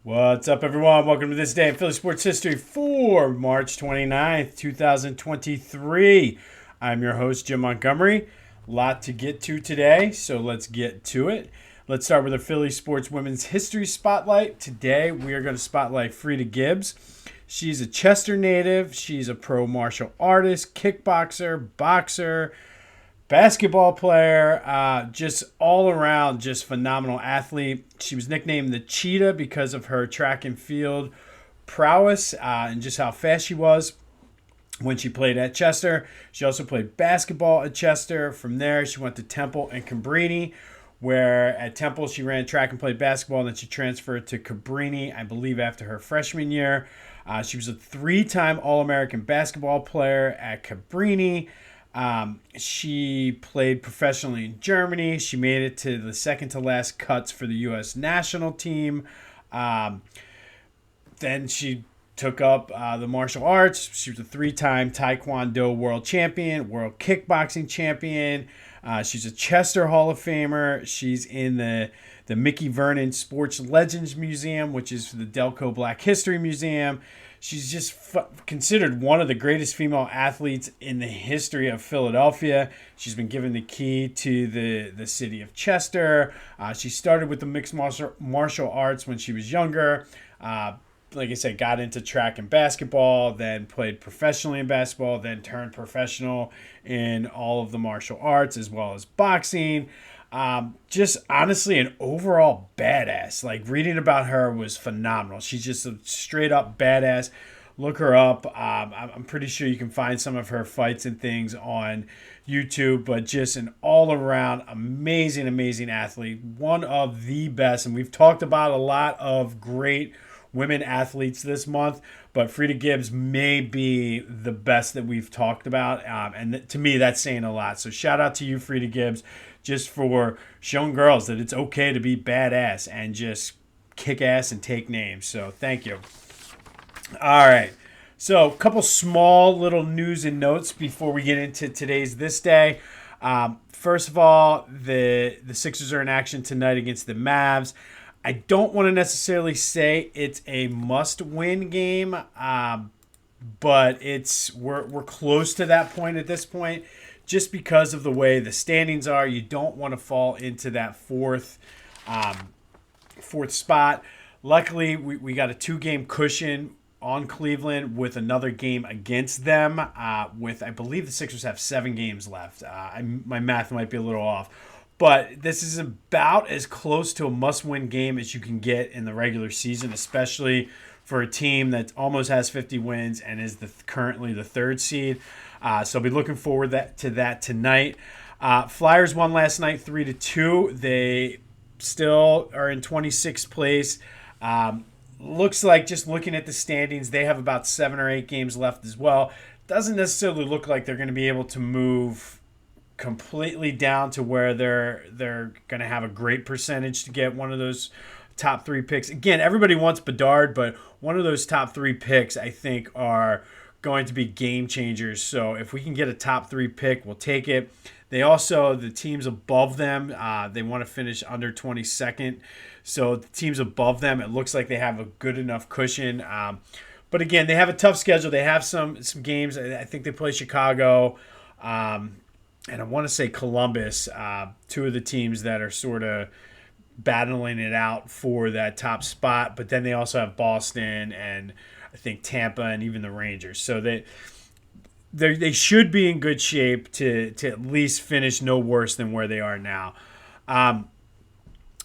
What's up, everyone? Welcome to this day in Philly sports history for March 29th, 2023. I'm your host, Jim Montgomery. A lot to get to today, so let's get to it. Let's start with a Philly sports women's history spotlight. Today, we are going to spotlight Freida Gibbs. She's a Chester native. She's a pro martial artist, kickboxer, boxer, basketball player, just all around, just phenomenal athlete. She was nicknamed the Cheetah because of her track and field prowess and just how fast she was when she played at Chester. She also played basketball at Chester. From there, she went to Temple and Cabrini, where at Temple she ran track and played basketball, and then she transferred to Cabrini, I believe, after her freshman year. She was a three-time All-American basketball player at Cabrini. She played professionally in Germany. She made it to the second to last cuts for the U.S. national team. Then she took up the martial arts. She was a three-time Taekwondo world champion, world kickboxing champion. She's a Chester Hall of Famer. She's in the Mickey Vernon Sports Legends Museum, which is the Delco Black History Museum. She's just considered one of the greatest female athletes in the history of Philadelphia. She's been given the key to the city of Chester. She started with the mixed martial arts when she was younger. Like I said, got into track and basketball, then played professionally in basketball, then turned professional in all of the martial arts as well as boxing. Just honestly an overall badass. Like, reading about her was phenomenal. She's just a straight up badass. Look her up. I'm pretty sure you can find some of her fights and things on YouTube, but just an all around amazing athlete. One of the best. And we've talked about a lot of great women athletes this month, but Freida Gibbs may be the best that we've talked about. And to me, that's saying a lot. So shout out to you, Freida Gibbs, just for showing girls that it's okay to be badass and just kick ass and take names. So thank you. All right. So a couple small little news and notes before we get into today's This Day. First of all, the Sixers are in action tonight against the Mavs. I don't want to necessarily say it's a must-win game, but we're close to that point at this point. Just because of the way the standings are, you don't want to fall into that fourth spot. Luckily, we got a 2-game cushion on Cleveland with another game against them. I believe the Sixers have 7 games left. My math might be a little off. But this is about as close to a must-win game as you can get in the regular season, especially for a team that almost has 50 wins and is currently the 3rd seed. So I'll be looking forward to that tonight. Flyers won last night 3-2. They still are in 26th place. Looks like, just looking at the standings, they have about 7 or 8 games left as well. Doesn't necessarily look like they're going to be able to move completely down to where they're going to have a great percentage to get one of those top 3 picks. Again, everybody wants Bedard, but one of those top 3 picks I think are going to be game changers. So if we can get a top 3 pick, we'll take it. They also, the teams above them, they want to finish under 22nd. So the teams above them, it looks like they have a good enough cushion. But again, they have a tough schedule. They have some games. I think they play Chicago. And I want to say Columbus, 2 of the teams that are sort of battling it out for that top spot. But then they also have Boston and I think Tampa and even the Rangers. So they should be in good shape to at least finish no worse than where they are now.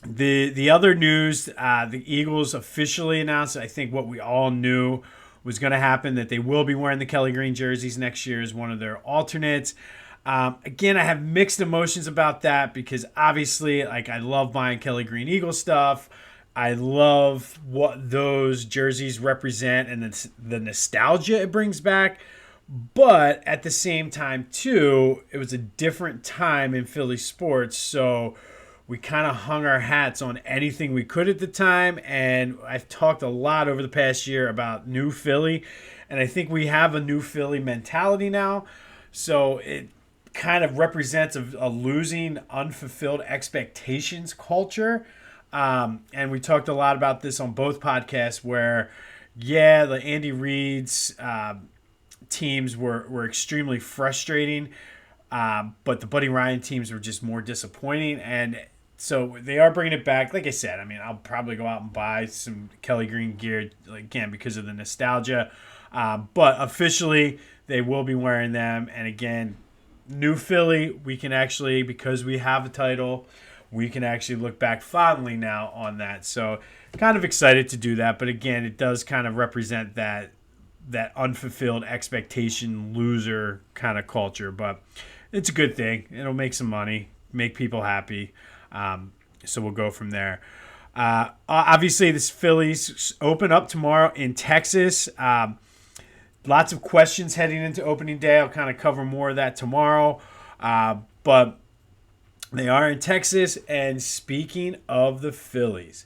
The other news, the Eagles officially announced, I think what we all knew was going to happen, that they will be wearing the Kelly Green jerseys next year as one of their alternates. Again, I have mixed emotions about that because obviously, like, I love buying Kelly Green Eagle stuff. I love what those jerseys represent and the nostalgia it brings back. But at the same time, too, it was a different time in Philly sports. So we kind of hung our hats on anything we could at the time. And I've talked a lot over the past year about New Philly. And I think we have a New Philly mentality now. So it kind of represents a losing, unfulfilled expectations culture. And we talked a lot about this on both podcasts where, yeah, the Andy Reid's teams were extremely frustrating, but the Buddy Ryan teams were just more disappointing. And so they are bringing it back. Like I said, I mean, I'll probably go out and buy some Kelly Green gear, again, because of the nostalgia. But officially, they will be wearing them. And again, new Philly, we can actually, because we have a title, we can actually look back fondly now on that. So kind of excited to do that. But again, it does kind of represent that unfulfilled expectation loser kind of culture. But it's a good thing. It'll make some money, make people happy. So we'll go from there. Obviously, this Phillies open up tomorrow in Texas. Lots of questions heading into opening day. I'll kind of cover more of that tomorrow. But they are in Texas. And speaking of the Phillies,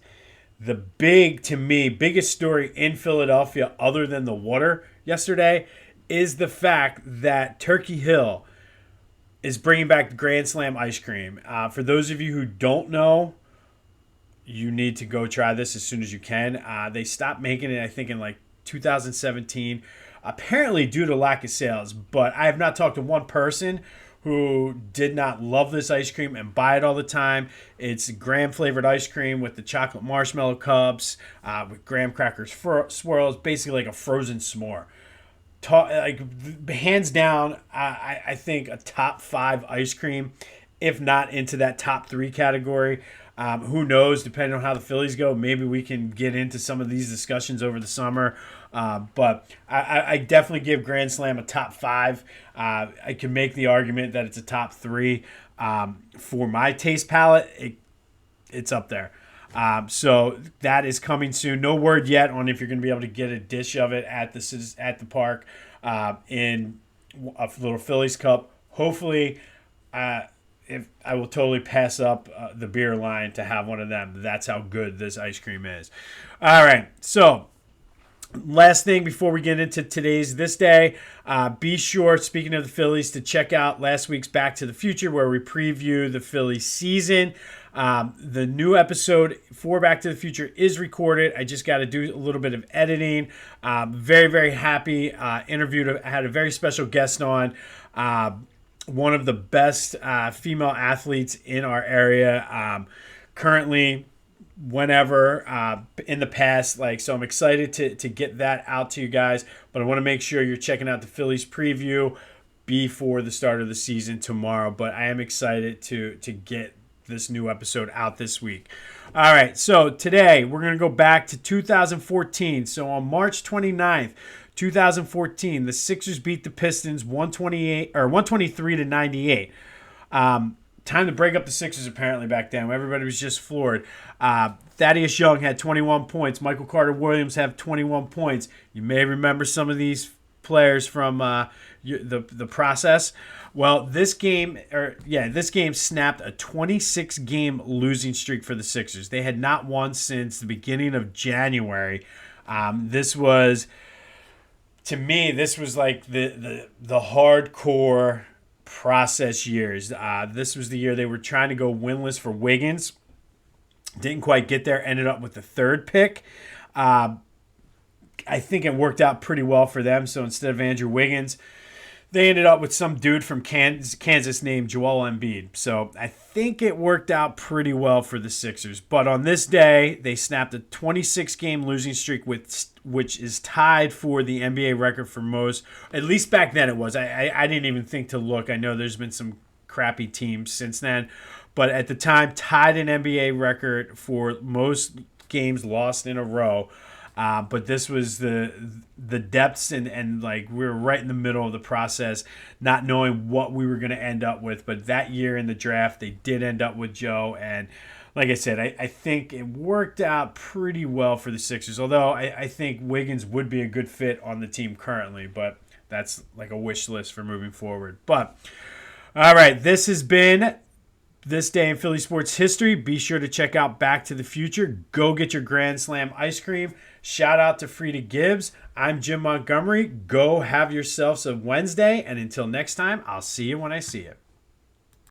the biggest story in Philadelphia other than the water yesterday is the fact that Turkey Hill is bringing back the Grand Slam ice cream. For those of you who don't know, you need to go try this as soon as you can. They stopped making it, I think, in like 2017, apparently due to lack of sales. But I have not talked to one person who did not love this ice cream and buy it all the time. It's graham flavored ice cream with the chocolate marshmallow cups, with graham crackers swirls, basically like a frozen s'more. Hands down, I think a top 5 ice cream, if not into that top 3 category. Who knows, depending on how the Phillies go, maybe we can get into some of these discussions over the summer. But I definitely give Grand Slam a top 5. I can make the argument that it's a top 3. For my taste palette, it's up there. So that is coming soon. No word yet on if you're going to be able to get a dish of it at the park in a little Phillies cup. Hopefully, if I will totally pass up the beer line to have one of them. That's how good this ice cream is. All right, so last thing before we get into this day, be sure, speaking of the Phillies, to check out last week's Back to the Future where we preview the Phillies season. The new episode for Back to the Future is recorded. I just got to do a little bit of editing. Very, very happy. Had a very special guest on. One of the best female athletes in our area. Currently, whenever, in the past. So I'm excited to get that out to you guys. But I want to make sure you're checking out the Phillies preview before the start of the season tomorrow. But I am excited to get this new episode out this week. All right, so today we're going to go back to 2014. So on March 29th, 2014, the Sixers beat the Pistons 123 to 98. Time to break up the Sixers apparently back then. Everybody was just floored. Thaddeus Young had 21 points. Michael Carter-Williams had 21 points. You may remember some of these players from the process. Well, this game snapped a 26-game losing streak for the Sixers. They had not won since the beginning of January. This was like the hardcore process years. This was the year they were trying to go winless for Wiggins. Didn't quite get there. Ended up with the 3rd pick. I think it worked out pretty well for them. So instead of Andrew Wiggins, they ended up with some dude from Kansas named Joel Embiid. So I think it worked out pretty well for the Sixers. But on this day, they snapped a 26-game losing streak, which is tied for the NBA record for most. At least back then it was. I didn't even think to look. I know there's been some crappy teams since then. But at the time, tied an NBA record for most games lost in a row. But this was the depths and we were right in the middle of the process, not knowing what we were going to end up with. But that year in the draft, they did end up with Joe. And like I said, I think it worked out pretty well for the Sixers. Although I think Wiggins would be a good fit on the team currently. But that's like a wish list for moving forward. But all right, this has been This Day in Philly Sports History. Be sure to check out Back to the Future. Go get your Grand Slam ice cream. Shout out to Freida Gibbs. I'm Jim Montgomery. Go have yourselves a Wednesday. And until next time, I'll see you when I see you.